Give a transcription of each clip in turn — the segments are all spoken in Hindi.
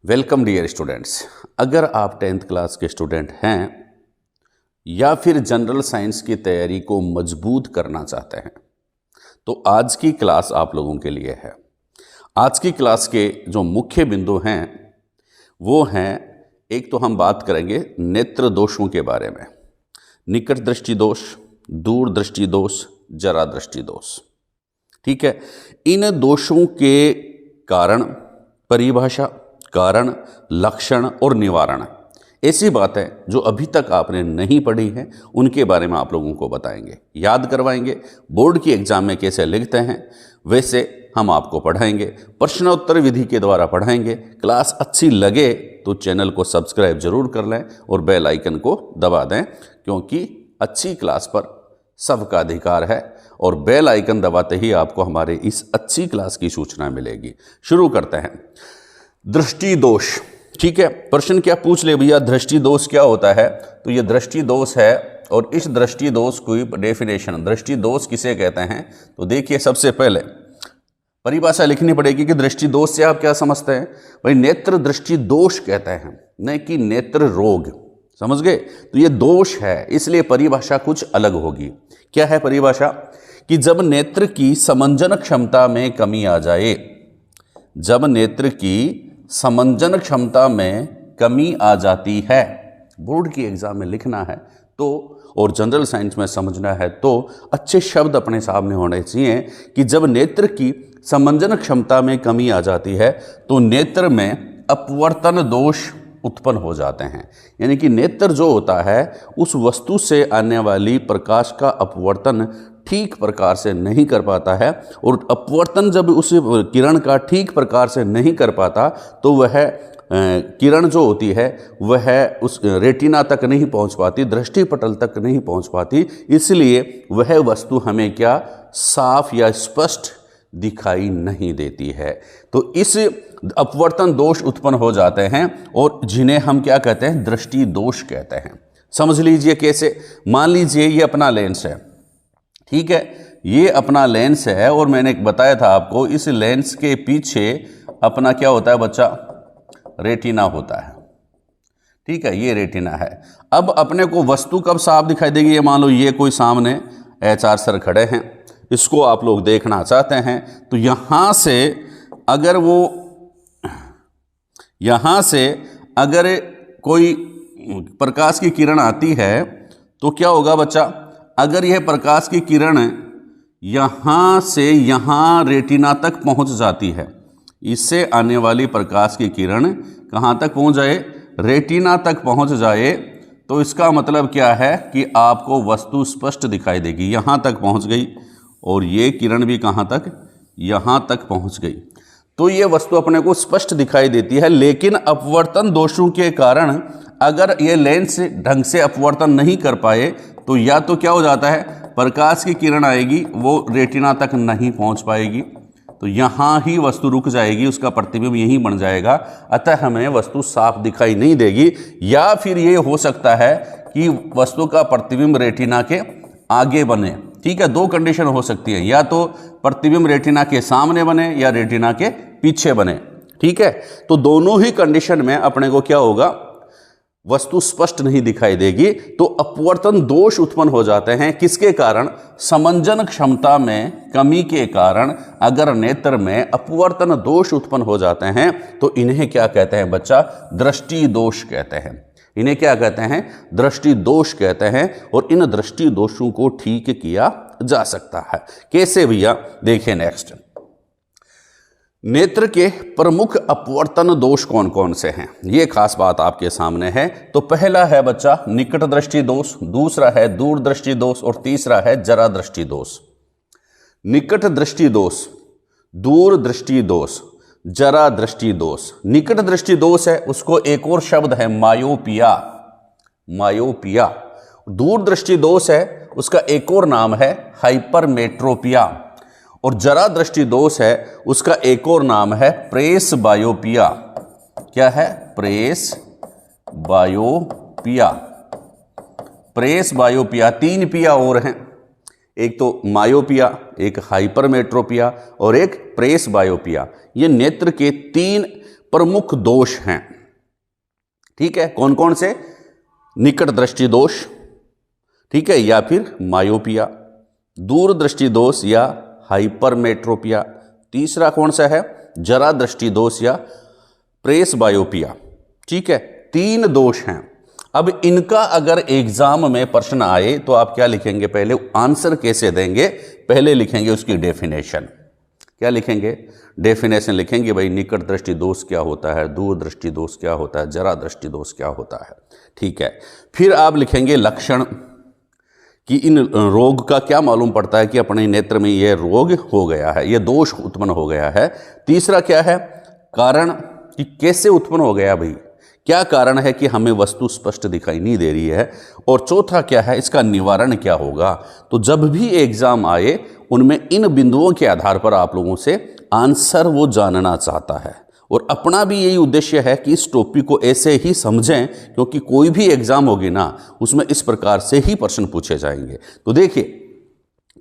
Welcome dear students. अगर आप 10th क्लास के स्टूडेंट हैं या फिर जनरल साइंस की तैयारी को मजबूत करना चाहते हैं तो आज की क्लास आप लोगों के लिए है। आज की क्लास के जो मुख्य बिंदु हैं वो हैं, एक तो हम बात करेंगे नेत्र दोषों के बारे में, निकट दृष्टि दोष, दूर दृष्टि दोष, जरा दृष्टि दोष। ठीक है, इन दोषों के कारण, परिभाषा, कारण, लक्षण और निवारण, ऐसी बातें जो अभी तक आपने नहीं पढ़ी हैं उनके बारे में आप लोगों को बताएंगे, याद करवाएंगे। बोर्ड की एग्जाम में कैसे लिखते हैं वैसे हम आपको पढ़ाएंगे, प्रश्नोत्तर विधि के द्वारा पढ़ाएंगे। क्लास अच्छी लगे तो चैनल को सब्सक्राइब जरूर कर लें और बेल आइकन को दबा दें, क्योंकि अच्छी क्लास पर सबका अधिकार है और बेल आइकन दबाते ही आपको हमारे इस अच्छी क्लास की सूचना मिलेगी। शुरू करते हैं। दृष्टि दोष। ठीक है, प्रश्न क्या पूछ ले भैया, दृष्टि दोष क्या होता है? तो ये दृष्टि दोष है और इस दृष्टि दोष की डेफिनेशन, दृष्टि दोष किसे कहते हैं? तो देखिए, सबसे पहले परिभाषा लिखनी पड़ेगी कि दृष्टि दोष से आप क्या समझते हैं। भाई नेत्र दृष्टि दोष कहते हैं, नहीं कि नेत्र रोग, समझ गए? तो ये दोष है, इसलिए परिभाषा कुछ अलग होगी। क्या है परिभाषा? कि जब नेत्र की समंजन क्षमता में कमी आ जाए, जब नेत्र की समंजन क्षमता में कमी आ जाती है, बोर्ड की एग्जाम में लिखना है तो और जनरल साइंस में समझना है तो अच्छे शब्द अपने सामने होने चाहिए कि जब नेत्र की समंजन क्षमता में कमी आ जाती है तो नेत्र में अपवर्तन दोष उत्पन्न हो जाते हैं। यानी कि नेत्र जो होता है उस वस्तु से आने वाली प्रकाश का अपवर्तन ठीक प्रकार से नहीं कर पाता है, और अपवर्तन जब उस किरण का ठीक प्रकार से नहीं कर पाता तो वह किरण जो होती है वह उस रेटिना तक नहीं पहुंच पाती, दृष्टि पटल तक नहीं पहुंच पाती, इसलिए वह वस्तु हमें क्या साफ या स्पष्ट दिखाई नहीं देती है। तो इस अपवर्तन दोष उत्पन्न हो जाते हैं और जिन्हें हम क्या कहते हैं? दृष्टि दोष कहते हैं। समझ लीजिए कैसे। मान लीजिए ये अपना लेंस है, ठीक है, ये अपना लेंस है और मैंने बताया था आपको इस लेंस के पीछे अपना क्या होता है बच्चा? रेटिना होता है। ठीक है, ये रेटिना है। अब अपने को वस्तु कब साफ दिखाई देगी? ये मान लो ये कोई सामने HR सर खड़े हैं, इसको आप लोग देखना चाहते हैं तो यहां से अगर कोई प्रकाश की किरण आती है तो क्या होगा बच्चा? अगर यह प्रकाश की किरण यहां से यहां रेटिना तक पहुंच जाती है, इससे आने वाली प्रकाश की किरण कहां तक पहुंच जाए? रेटिना तक पहुंच जाए, तो इसका मतलब क्या है कि आपको वस्तु स्पष्ट दिखाई देगी। यहां तक पहुंच गई और ये किरण भी कहां तक? यहां तक पहुंच गई, तो ये वस्तु अपने को स्पष्ट दिखाई देती है। लेकिन अपवर्तन दोषों के कारण अगर ये लेंस ढंग से अपवर्तन नहीं कर पाए तो या तो क्या हो जाता है, प्रकाश की किरण आएगी वो रेटिना तक नहीं पहुंच पाएगी, तो यहां ही वस्तु रुक जाएगी, उसका प्रतिबिंब यहीं बन जाएगा, अतः हमें वस्तु साफ दिखाई नहीं देगी। या फिर ये हो सकता है कि वस्तु का प्रतिबिंब रेटिना के आगे बने। ठीक है, दो कंडीशन हो सकती है, या तो प्रतिबिंब रेटिना के सामने बने या रेटिना के पीछे बने। ठीक है, तो दोनों ही कंडीशन में अपने को क्या होगा? वस्तु स्पष्ट नहीं दिखाई देगी। तो अपवर्तन दोष उत्पन्न हो जाते हैं किसके कारण? समंजन क्षमता में कमी के कारण अगर नेत्र में अपवर्तन दोष उत्पन्न हो जाते हैं तो इन्हें क्या कहते हैं बच्चा? दृष्टि दोष कहते हैं। इन्हें क्या कहते हैं? दृष्टि दोष कहते हैं। और इन दृष्टि दोषों को ठीक किया जा सकता है। कैसे भैया? देखिए नेक्स्ट, नेत्र के प्रमुख अपवर्तन दोष कौन कौन से हैं, ये खास बात आपके सामने है। तो पहला है बच्चा निकट दृष्टि दोष, दूसरा है दूर दृष्टि दोष और तीसरा है जरा दृष्टि दोष। निकट दृष्टि दोष, दूर दृष्टि दोष, जरा दृष्टि दोष। निकट दृष्टि दोष है, उसको एक और शब्द है मायोपिया, मायोपिया। दूर दृष्टि दोष है, उसका एक और नाम है हाइपरमेट्रोपिया। और जरा दृष्टि दोष है, उसका एक और नाम है प्रेस बायोपिया। क्या है? प्रेस बायोपिया। प्रेस बायोपिया, 3 पिया और हैं, एक तो मायोपिया, एक हाइपरमेट्रोपिया और एक प्रेस बायोपिया। ये नेत्र के 3 प्रमुख दोष हैं। ठीक है, कौन कौन से? निकट दृष्टि दोष, ठीक है, या फिर मायोपिया, दूरदृष्टि दोष या हाइपरमेट्रोपिया। तीसरा कौन सा है? जरा दृष्टि दोष या प्रेसबायोपिया। ठीक है, 3 दोष हैं। अब इनका अगर एग्जाम में प्रश्न आए तो आप क्या लिखेंगे? पहले आंसर कैसे देंगे? पहले लिखेंगे उसकी डेफिनेशन। क्या लिखेंगे? डेफिनेशन लिखेंगे। भाई निकट दृष्टि दोष क्या होता है, दूर दृष्टि दोष क्या होता है, जरा दृष्टि दोष क्या होता है। ठीक है, फिर आप लिखेंगे लक्षण कि इन रोग का क्या मालूम पड़ता है कि अपने नेत्र में यह रोग हो गया है, यह दोष उत्पन्न हो गया है। तीसरा क्या है? कारण, कि कैसे उत्पन्न हो गया, भाई क्या कारण है कि हमें वस्तु स्पष्ट दिखाई नहीं दे रही है। और चौथा क्या है? इसका निवारण क्या होगा। तो जब भी एग्जाम आए उनमें इन बिंदुओं के आधार पर आप लोगों से आंसर वो जानना चाहता है। और अपना भी यही उद्देश्य है कि इस टॉपिक को ऐसे ही समझें, क्योंकि कोई भी एग्जाम होगी ना उसमें इस प्रकार से ही प्रश्न पूछे जाएंगे। तो देखिए,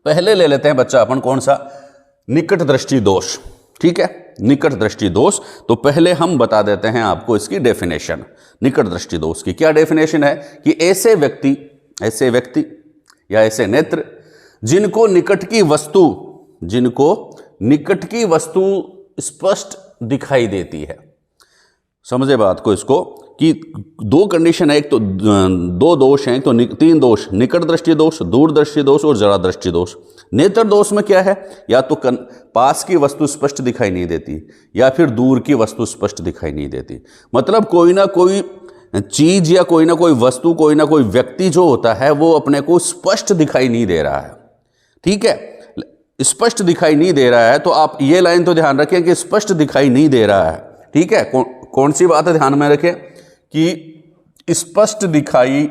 पहले ले लेते हैं बच्चा अपन कौन सा? निकट दृष्टि दोष। ठीक है, निकट दृष्टि दोष। तो पहले हम बता देते हैं आपको इसकी डेफिनेशन। निकट दृष्टि दोष की क्या डेफिनेशन है? कि ऐसे व्यक्ति या ऐसे नेत्र जिनको निकट की वस्तु स्पष्ट दिखाई देती है। समझे बात को इसको, कि 2 कंडीशन है, एक तो 2 दोष हैं, तो 3 दोष, निकट दृष्टि दोष, दूर दृष्टि दोष और जरा दृष्टि दोष। नेत्र दोष में क्या है? या तो पास की वस्तु स्पष्ट दिखाई नहीं देती या फिर दूर की वस्तु स्पष्ट दिखाई नहीं देती। मतलब कोई ना कोई चीज या कोई ना कोई वस्तु, कोई ना कोई व्यक्ति जो होता है वो अपने को स्पष्ट दिखाई नहीं दे रहा है। ठीक है, स्पष्ट दिखाई नहीं दे रहा है, तो आप ये लाइन तो ध्यान रखें कि स्पष्ट दिखाई नहीं दे रहा है। ठीक है, कौन सी बात है ध्यान में रखें? कि स्पष्ट दिखाई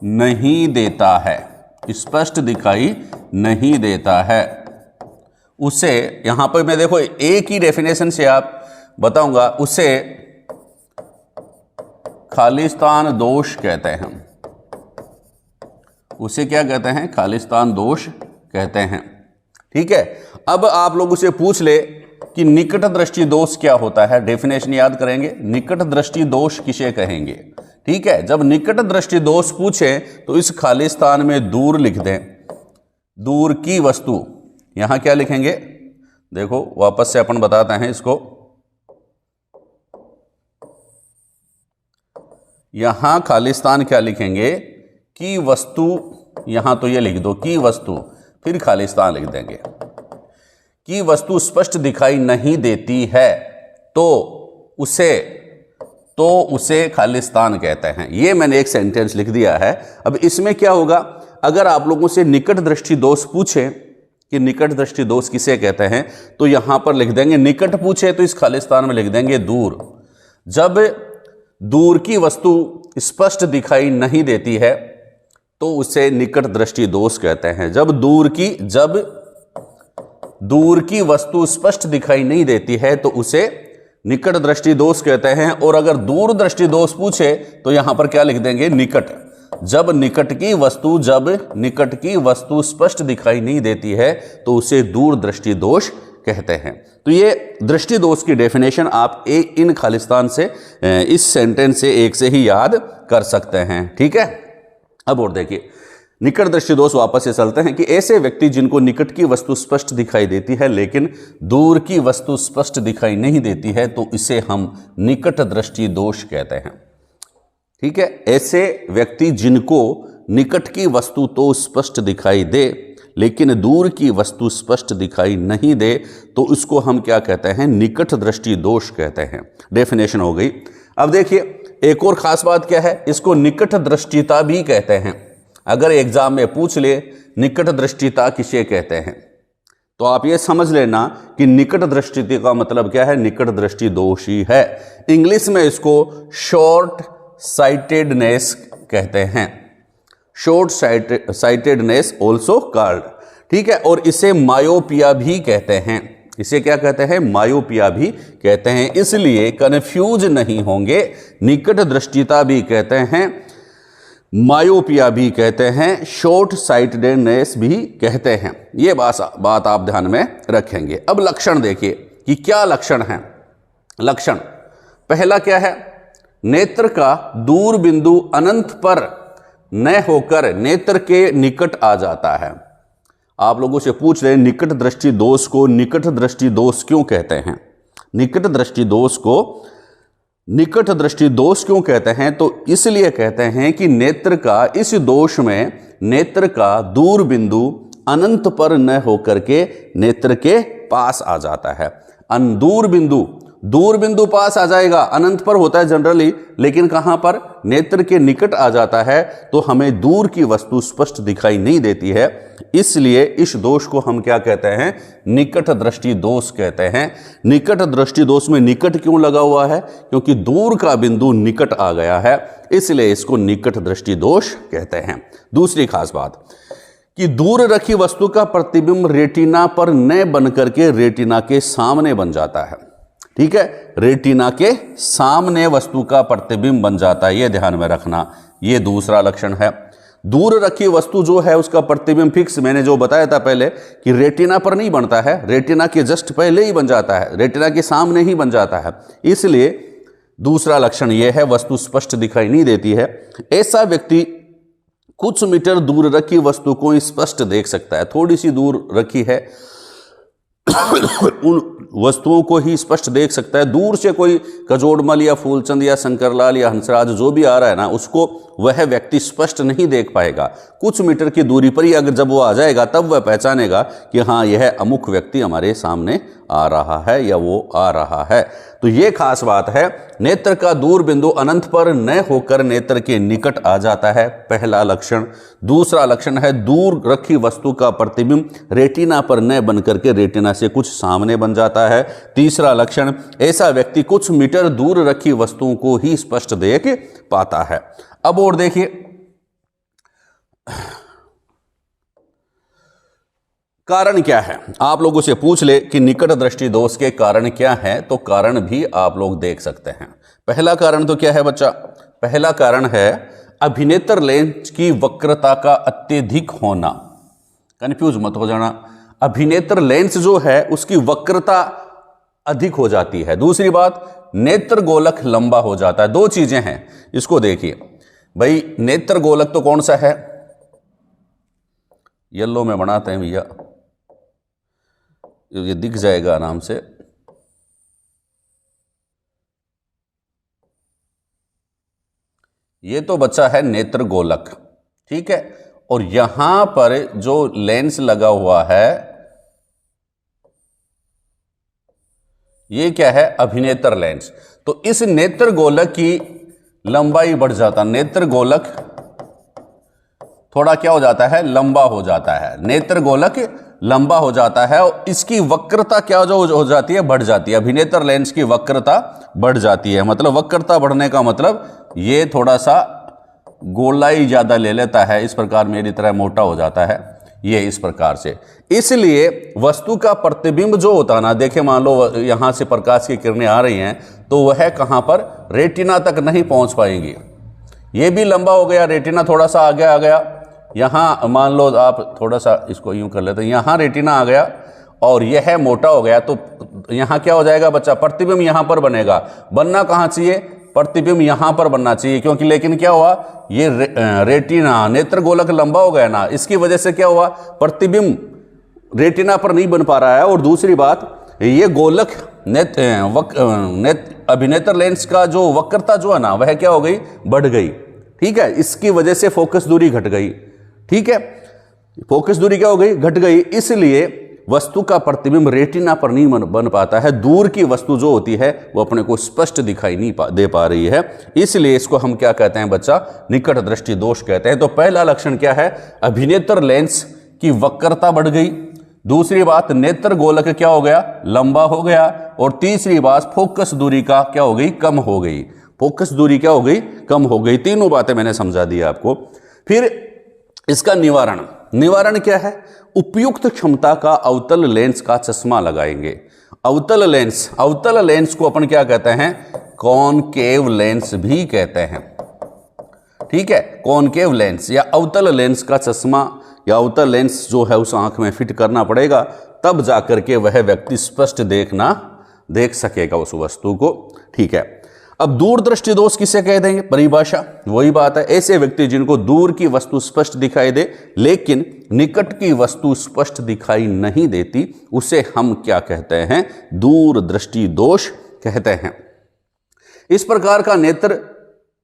नहीं देता है, स्पष्ट दिखाई नहीं देता है। उसे यहां पर मैं देखो एक ही डेफिनेशन से आप बताऊंगा, उसे खालिस्तान दोष कहते हैं। उसे क्या कहते हैं? खालिस्तान दोष कहते हैं। ठीक है, अब आप लोग उसे पूछ ले कि निकट दृष्टि दोष क्या होता है। डेफिनेशन याद करेंगे, निकट दृष्टि दोष किसे कहेंगे। ठीक है, जब निकट दृष्टि दोष पूछे तो इस खालिस्तान में दूर लिख दें, दूर की वस्तु। यहां क्या लिखेंगे? देखो वापस से अपन बताते हैं इसको। यहां खालिस्तान क्या लिखेंगे? की वस्तु। यहां तो ये लिख दो की वस्तु, फिर खालिस्तान लिख देंगे। की वस्तु स्पष्ट दिखाई नहीं देती है तो उसे खालिस्तान कहते हैं। ये मैंने एक सेंटेंस लिख दिया है। अब इसमें क्या होगा? अगर आप लोगों से निकट दृष्टि दोष पूछे कि निकट दृष्टि दोष किसे कहते हैं, तो यहां पर लिख देंगे निकट। पूछे तो इस खालिस्तान में लिख देंगे दूर। जब दूर की वस्तु स्पष्ट दिखाई नहीं देती है तो उसे निकट दृष्टि दोष कहते हैं। जब दूर की वस्तु स्पष्ट दिखाई नहीं देती है तो उसे निकट दृष्टि दोष कहते हैं। और अगर दूर दृष्टि दोष पूछे तो यहां पर क्या लिख देंगे? निकट। जब निकट की वस्तु स्पष्ट दिखाई नहीं देती है तो उसे दूर दृष्टि दोष कहते हैं। तो ये दृष्टि दोष की डेफिनेशन आप इन खालिस्तान से, इस सेंटेंस से एक से ही याद कर सकते हैं। ठीक है, अब और देखिए निकट दृष्टि दोष वापस से चलते हैं कि ऐसे व्यक्ति जिनको निकट की वस्तु स्पष्ट दिखाई देती है लेकिन दूर की वस्तु स्पष्ट दिखाई नहीं देती है तो इसे हम निकट दृष्टि दोष कहते हैं। ठीक है, ऐसे व्यक्ति जिनको निकट की वस्तु तो स्पष्ट दिखाई दे लेकिन दूर की वस्तु स्पष्ट दिखाई नहीं दे तो उसको हम क्या कहते हैं? निकट दृष्टि दोष कहते हैं। डेफिनेशन हो गई। अब देखिए एक और खास बात क्या है, इसको निकट दृष्टिता भी कहते हैं। अगर एग्जाम में पूछ ले निकट दृष्टिता किसे कहते हैं तो आप ये समझ लेना कि निकट दृष्टि का मतलब क्या है? निकट दृष्टि दोष ही है। इंग्लिश में इसको शॉर्ट साइटेडनेस कहते हैं, शॉर्ट साइटेडनेस ऑल्सो कॉल्ड। ठीक है, और इसे मायोपिया भी कहते हैं। इसे क्या कहते हैं? मायोपिया भी कहते हैं। इसलिए कंफ्यूज नहीं होंगे, निकट दृष्टिता भी कहते हैं, मायोपिया भी कहते हैं, शॉर्ट साइटेडनेस भी कहते हैं। ये बात आप ध्यान में रखेंगे। अब लक्षण देखिए कि क्या लक्षण है। लक्षण पहला क्या है, नेत्र का दूर बिंदु अनंत पर न होकर नेत्र के निकट आ जाता है। आप लोगों से पूछ रहे हैं निकट दृष्टि दोष को निकट दृष्टि दोष क्यों कहते हैं, निकट दृष्टि दोष को निकट दृष्टि दोष क्यों कहते हैं? तो इसलिए कहते हैं कि नेत्र का इस दोष में नेत्र का दूर बिंदु अनंत पर न होकर के नेत्र के पास आ जाता है। दूर बिंदु पास आ जाएगा, अनंत पर होता है जनरली, लेकिन कहां पर? नेत्र के निकट आ जाता है, तो हमें दूर की वस्तु स्पष्ट दिखाई नहीं देती है। इसलिए इस दोष को हम क्या कहते हैं? निकट दृष्टि दोष कहते हैं। निकट दृष्टि दोष में निकट क्यों लगा हुआ है? क्योंकि दूर का बिंदु निकट आ गया है, इसलिए इसको निकट दृष्टि दोष कहते हैं। दूसरी खास बात कि दूर रखी वस्तु का प्रतिबिंब रेटिना पर न बन करके रेटिना के सामने बन जाता है। ठीक है, रेटिना के सामने वस्तु का प्रतिबिंब बन जाता है, यह ध्यान में रखना। यह दूसरा लक्षण है। दूर रखी वस्तु जो है उसका प्रतिबिंब फिक्स, मैंने जो बताया था पहले कि रेटिना पर नहीं बनता है, रेटिना के जस्ट पहले ही बन जाता है, रेटिना के सामने ही बन जाता है। इसलिए दूसरा लक्षण यह है, वस्तु स्पष्ट दिखाई नहीं देती है। ऐसा व्यक्ति कुछ मीटर दूर रखी वस्तु को स्पष्ट देख सकता है। थोड़ी सी दूर रखी है उन वस्तुओं को ही स्पष्ट देख सकता है। दूर से कोई कजोड़मल या फूलचंद या शंकरलाल या हंसराज जो भी आ रहा है ना, उसको वह व्यक्ति स्पष्ट नहीं देख पाएगा। कुछ मीटर की दूरी पर ही अगर जब वो आ जाएगा तब वह पहचानेगा कि हाँ, यह अमुक व्यक्ति हमारे सामने आ रहा है या वो आ रहा है। तो ये खास बात है, नेत्र का दूर बिंदु अनंत पर न होकर नेत्र के निकट आ जाता है, पहला लक्षण। दूसरा लक्षण है, दूर रखी वस्तु का प्रतिबिंब रेटिना पर न बन करके रेटिना से कुछ सामने बन जाता है। तीसरा लक्षण, ऐसा व्यक्ति कुछ मीटर दूर रखी वस्तुओं को ही स्पष्ट देख पाता है। अब और देखिए, कारण क्या है? आप लोगों से पूछ ले कि निकट दृष्टि दोष के कारण क्या है, तो कारण भी आप लोग देख सकते हैं। पहला कारण तो क्या है बच्चा? पहला कारण है अभिनेत्र लेंस की वक्रता का अत्यधिक होना। कंफ्यूज मत हो जाना, अभिनेत्र लेंस जो है उसकी वक्रता अधिक हो जाती है। दूसरी बात, नेत्र गोलक लंबा हो जाता है। दो चीजें हैं, इसको देखिए भाई। नेत्र गोलक तो कौन सा है? येलो में बनाते हैं भैया, ये दिख जाएगा आराम से। ये तो बच्चा है नेत्र गोलक, ठीक है। और यहां पर जो लेंस लगा हुआ है ये क्या है? अभिनेत्र लेंस। तो इस नेत्र गोलक की लंबाई बढ़ जाता, नेत्र गोलक थोड़ा क्या हो जाता है? लंबा हो जाता है। नेत्र गोलक लंबा हो जाता है और इसकी वक्रता क्या जो हो जाती है? बढ़ जाती है। अभिनेत्र लेंस की वक्रता बढ़ जाती है। मतलब वक्रता बढ़ने का मतलब ये थोड़ा सा गोलाई ज्यादा ले लेता है, इस प्रकार मेरी तरह मोटा हो जाता है, ये इस प्रकार से। इसलिए वस्तु का प्रतिबिंब जो होता है ना, देखे मान लो यहां से प्रकाश की किरणें आ रही हैं तो वह कहां पर? रेटिना तक नहीं पहुंच पाएंगी। ये भी लंबा हो गया, रेटिना थोड़ा सा आगे आ गया। यहां मान लो आप थोड़ा सा इसको यूं कर लेते हैं, यहां रेटिना आ गया और यह मोटा हो गया, तो यहां क्या हो जाएगा बच्चा? प्रतिबिंब यहां पर बनेगा। बनना कहां चाहिए? प्रतिबिंब यहां पर बनना चाहिए, क्योंकि लेकिन क्या हुआ? ये रेटिना नेत्र गोलक लंबा हो गया ना, इसकी वजह से क्या हुआ? प्रतिबिंब रेटिना पर नहीं बन पा रहा है। और दूसरी बात, ये गोलक अभिनेत्र लेंस का जो वक्रता जो है ना, वह क्या हो गई? बढ़ गई। ठीक है, इसकी वजह से फोकस दूरी घट गई। ठीक है, फोकस दूरी क्या हो गई? घट गई। इसलिए वस्तु का प्रतिबिंब रेटिना पर नहीं बन पाता है। दूर की वस्तु जो होती है वो अपने को स्पष्ट दिखाई नहीं दे पा रही है। इसलिए इसको हम क्या कहते हैं बच्चा? निकट दृष्टि दोष कहते हैं। तो पहला लक्षण क्या है? अभिनेत्र लेंस की वक्रता बढ़ गई। दूसरी बात, नेत्र गोलक क्या हो गया? लंबा हो गया। और तीसरी बात, फोकस दूरी का क्या हो गई? कम हो गई। फोकस दूरी क्या हो गई? कम हो गई। तीनों बातें मैंने समझा दी आपको। फिर इसका निवारण क्या है? उपयुक्त क्षमता का अवतल लेंस का चश्मा लगाएंगे। अवतल लेंस को अपन क्या कहते हैं? कॉनकेव लेंस भी कहते हैं। ठीक है, कॉनकेव लेंस या अवतल लेंस का चश्मा या अवतल लेंस जो है उस आंख में फिट करना पड़ेगा, तब जाकर के वह व्यक्ति स्पष्ट देख सकेगा उस वस्तु को। ठीक है, अब दूरदृष्टि दोष किसे कह देंगे, परिभाषा वही बात है, ऐसे व्यक्ति जिनको दूर की वस्तु स्पष्ट दिखाई दे लेकिन निकट की वस्तु स्पष्ट दिखाई नहीं देती, उसे हम क्या कहते हैं, दूरदृष्टि दोष कहते हैं। इस प्रकार का नेत्र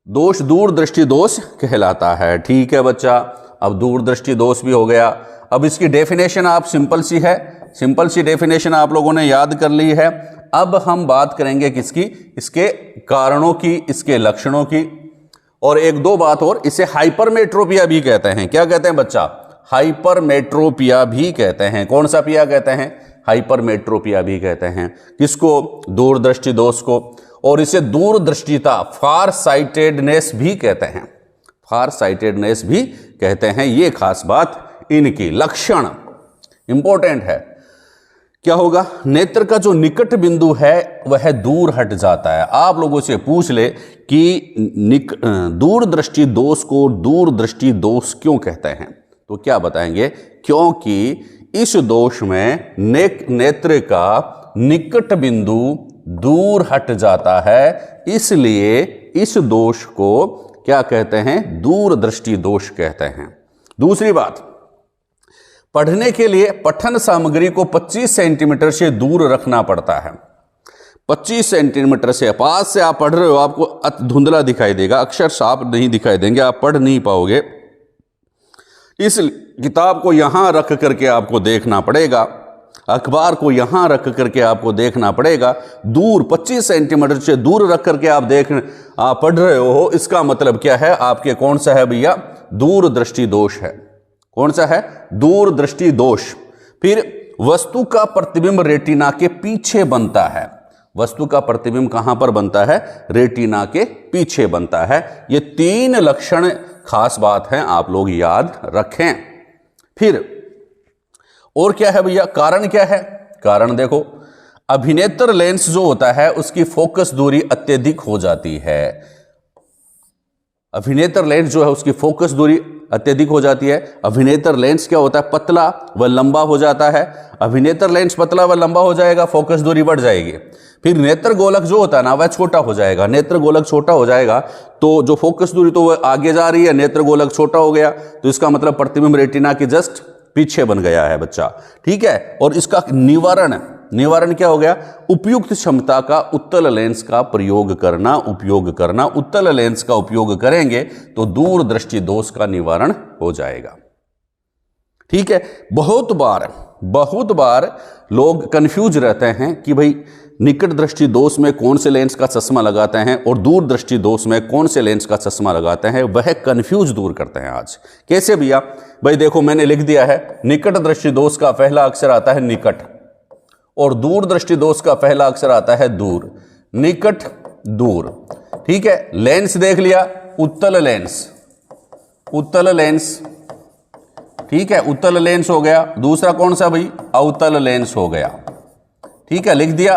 दोष दूरदृष्टि दोष कहलाता है। ठीक है बच्चा, अब दूरदृष्टि दोष भी हो गया। अब इसकी डेफिनेशन आप सिंपल सी डेफिनेशन आप लोगों ने याद कर ली है। अब हम बात करेंगे किसकी, इसके कारणों की, इसके लक्षणों की, और एक दो बात और, इसे हाइपरमेट्रोपिया भी कहते हैं। क्या कहते हैं बच्चा, हाइपरमेट्रोपिया भी कहते हैं। कौन सा पिया कहते हैं, हाइपरमेट्रोपिया भी कहते हैं। किसको, दूरदृष्टि दोष को। और इसे दूरदृष्टिता, फार साइटेडनेस भी कहते हैं, फार साइटेडनेस भी कहते हैं। ये खास बात इनकी, लक्षण इंपॉर्टेंट है। क्या होगा, नेत्र का जो निकट बिंदु है वह दूर हट जाता है। आप लोगों से पूछ ले कि दूरदृष्टि दोष को दूरदृष्टि दोष क्यों कहते हैं, तो क्या बताएंगे, क्योंकि इस दोष में नेत्र का निकट बिंदु दूर हट जाता है, इसलिए इस दोष को क्या कहते हैं, दूरदृष्टि दोष कहते हैं। दूसरी बात, पढ़ने के लिए पठन सामग्री को 25 सेंटीमीटर से दूर रखना पड़ता है। 25 सेंटीमीटर से, पास से आप पढ़ रहे हो, आपको धुंधला दिखाई देगा, अक्षर साफ नहीं दिखाई देंगे, आप पढ़ नहीं पाओगे। इस किताब को यहां रख करके आपको देखना पड़ेगा, अखबार को यहां रख करके आपको देखना पड़ेगा। दूर 25 सेंटीमीटर से दूर रख करके आप पढ़ रहे हो, इसका मतलब क्या है, आपके कौन सा है भैया, दूरदृष्टि दोष है। कौन सा है, दूरदृष्टि दोष। फिर वस्तु का प्रतिबिंब रेटिना के पीछे बनता है। वस्तु का प्रतिबिंब कहां पर बनता है, रेटिना के पीछे बनता है। ये 3 लक्षण खास बात है, आप लोग याद रखें। फिर और क्या है भैया, कारण क्या है, कारण देखो, अभिनेत्र लेंस जो होता है उसकी फोकस दूरी अत्यधिक हो जाती है। अभिनेत्र लेंस जो है उसकी फोकस दूरी अत्यधिक हो जाती है। अभिनेत्र लेंस क्या होता है, पतला व लंबा हो जाता है। अभिनेत्र लेंस पतला व लंबा हो जाएगा, फोकस दूरी बढ़ जाएगी। फिर नेत्र गोलक जो होता है ना वह छोटा हो जाएगा। नेत्र गोलक छोटा हो जाएगा तो जो फोकस दूरी तो वह आगे जा रही है, नेत्र गोलक छोटा हो गया, तो इसका मतलब प्रतिबिंब रेटिना के जस्ट पीछे बन गया है बच्चा। ठीक है, और इसका निवारण क्या हो गया, उपयुक्त क्षमता का उत्तल लेंस का उपयोग करना। उत्तल लेंस का उपयोग करेंगे तो दूरदृष्टि दोष का निवारण हो जाएगा। ठीक है, बहुत बार लोग कंफ्यूज रहते हैं कि भाई निकट दृष्टि दोष में कौन से लेंस का चश्मा लगाते हैं और दूर दृष्टि दोष में कौन से लेंस का चश्मा लगाते हैं, वह कंफ्यूज दूर करते हैं आज। कैसे भैया, भाई देखो मैंने लिख दिया है, निकट दृष्टि दोष का पहला अक्षर आता है निकट और दूर दृष्टि दोष का पहला अक्षर आता है दूर। निकट, दूर। ठीक है, लेंस देख लिया, उत्तल लेंस। ठीक है, उत्तल लेंस हो गया। दूसरा कौन सा भाई, अवतल लेंस हो गया। ठीक है, लिख दिया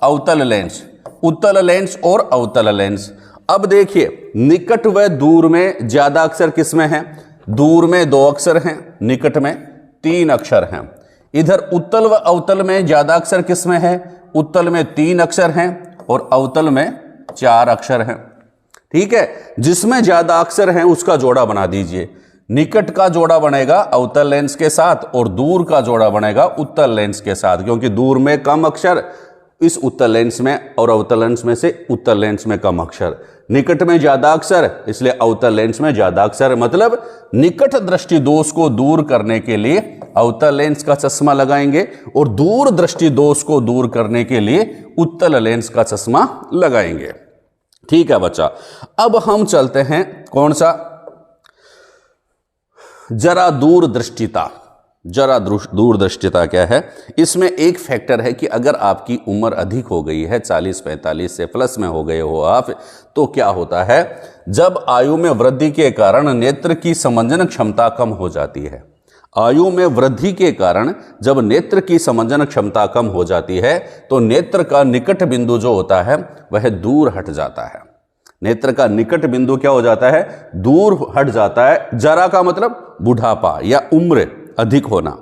अवतल लेंस, उत्तल लेंस और अवतल लेंस। अब देखिए, निकट व दूर में ज्यादा अक्षर किसमें हैं, दूर में 2 अक्षर हैं, निकट में 3 अक्षर हैं। इधर उत्तल व अवतल में ज्यादा अक्षर किसमें है, उत्तल में 3 अक्षर हैं और अवतल में 4 अक्षर हैं। ठीक है, जिसमें ज्यादा अक्षर हैं उसका जोड़ा बना दीजिए। निकट का जोड़ा बनेगा अवतल लेंस के साथ और दूर का जोड़ा बनेगा उत्तल लेंस के साथ, क्योंकि दूर में कम अक्षर इस उत्तल लेंस में और अवतल लेंस में से उत्तल लेंस में कम अक्षर। निकट में ज्यादा अक्षर इसलिए अवतल लेंस में ज्यादा अक्षर। मतलब निकट दृष्टि दोष को दूर करने के लिए अवतल लेंस का चश्मा लगाएंगे और दूर दृष्टि दोष को दूर करने के लिए उत्तल लेंस का चश्मा लगाएंगे। ठीक है बच्चा, अब हम चलते हैं कौन सा, जरा दूरदृष्टिता क्या है। इसमें एक फैक्टर है कि अगर आपकी उम्र अधिक हो गई है, 40-45 से प्लस में हो गए हो आप, तो क्या होता है, जब आयु में वृद्धि के कारण नेत्र की समंजन क्षमता कम हो जाती है। आयु में वृद्धि के कारण जब नेत्र की समंजन क्षमता कम हो जाती है तो नेत्र का निकट बिंदु जो होता है वह दूर हट जाता है। नेत्र का निकट बिंदु क्या हो जाता है, दूर हट जाता है। जरा का मतलब बुढ़ापा या उम्र अधिक होना,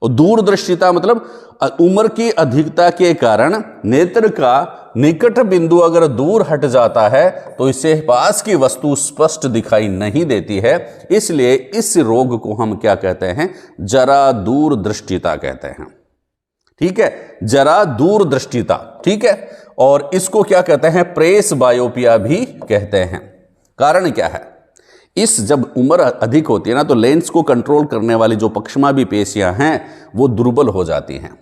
और दूरदृष्टिता मतलब उम्र की अधिकता के कारण नेत्र का निकट बिंदु अगर दूर हट जाता है तो इससे पास की वस्तु स्पष्ट दिखाई नहीं देती है, इसलिए इस रोग को हम क्या कहते हैं, जरा दूरदृष्टिता कहते हैं। ठीक है, जरा दूरदृष्टिता। ठीक है, और इसको क्या कहते हैं, प्रेस बायोपिया भी कहते हैं। कारण क्या है, इस जब उम्र अधिक होती है ना तो लेंस को कंट्रोल करने वाली जो पक्षमाभी पेशियां हैं वो दुर्बल हो जाती हैं।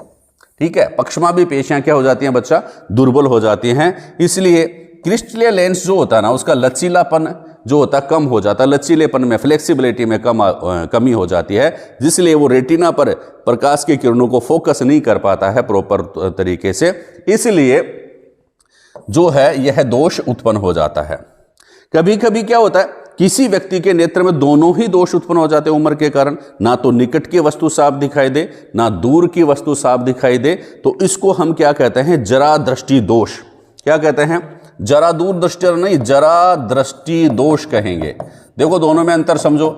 ठीक है, पक्षमाभी पेशियां क्या हो जाती हैं बच्चा, दुर्बल हो जाती हैं। इसलिए क्रिस्टलीय लेंस जो होता है ना उसका लचीलापन जो होता है कम हो जाता है, लचीलेपन में, फ्लेक्सिबिलिटी में कमी हो जाती है, जिसलिए वो रेटिना पर प्रकाश की किरणों को फोकस नहीं कर पाता है प्रॉपर तरीके से, इसलिए जो है यह दोष उत्पन्न हो जाता है। कभी कभी क्या होता है, किसी व्यक्ति के नेत्र में दोनों ही दोष उत्पन्न हो जाते हैं उम्र के कारण, ना तो निकट की वस्तु साफ दिखाई दे ना दूर की वस्तु साफ दिखाई दे, तो इसको हम क्या कहते हैं, जरा दृष्टि दोष। क्या कहते हैं, जरा दूर दृष्टि नहीं, जरा दृष्टि दोष कहेंगे। देखो दोनों में अंतर समझो,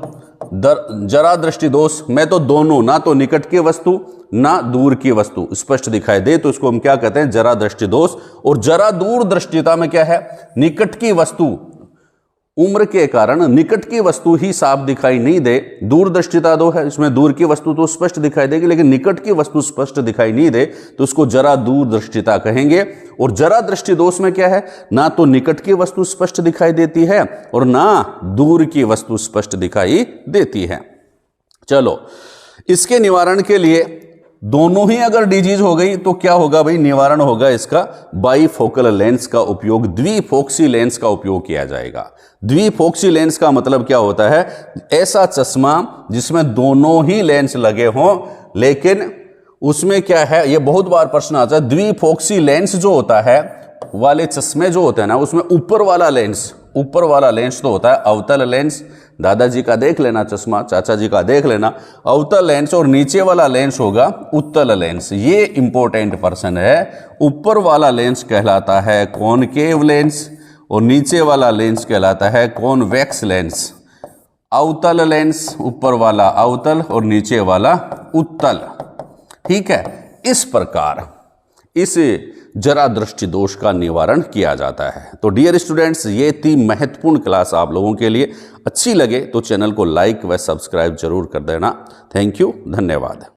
जरा दृष्टि दोष में तो दोनों, ना तो निकट की वस्तु ना दूर की वस्तु स्पष्ट दिखाई दे, तो इसको हम क्या कहते हैं, जरा दृष्टि दोष। और जरा दूर दृष्टिता में क्या है, निकट की वस्तु उम्र के कारण निकट की वस्तु ही साफ दिखाई नहीं दे। दूरदृष्टिता दो है, इसमें दूर की वस्तु तो स्पष्ट दिखाई देगी लेकिन निकट की वस्तु स्पष्ट दिखाई नहीं दे, तो उसको जरा दूरदृष्टिता कहेंगे। और जरा दृष्टि दोष में क्या है, ना तो निकट की वस्तु स्पष्ट दिखाई देती है और ना दूर की वस्तु स्पष्ट दिखाई देती है। चलो, इसके निवारण के लिए दोनों ही अगर डिजीज हो गई तो क्या होगा भाई, निवारण होगा इसका बाईफोकल लेंस का उपयोग, द्विफोक्सी लेंस का उपयोग किया जाएगा। द्विफोक्सी लेंस का मतलब क्या होता है, ऐसा चश्मा जिसमें दोनों ही लेंस लगे हों, लेकिन उसमें क्या है, यह बहुत बार प्रश्न आता है, द्विफोक्सी लेंस जो होता है वाले चश्मे जो होते हैं ना उसमें ऊपर वाला लेंस तो होता है अवतल लेंस, दादाजी का देख लेना चश्मा, चाचा जी का देख लेना, अवतल लेंस, और नीचे वाला लेंस होगा उत्तल लेंस। ये इंपॉर्टेंट पर्सन है। ऊपर वाला लेंस कहलाता है कॉनकेव लेंस और नीचे वाला लेंस कहलाता है कॉन्वेक्स लेंस। अवतल लेंस, ऊपर वाला अवतल और नीचे वाला उत्तल। ठीक है, इस प्रकार इस जरा दृष्टि दोष का निवारण किया जाता है। तो डियर स्टूडेंट्स, ये 3 महत्वपूर्ण क्लास आप लोगों के लिए अच्छी लगे तो चैनल को लाइक व सब्सक्राइब जरूर कर देना। थैंक यू, धन्यवाद।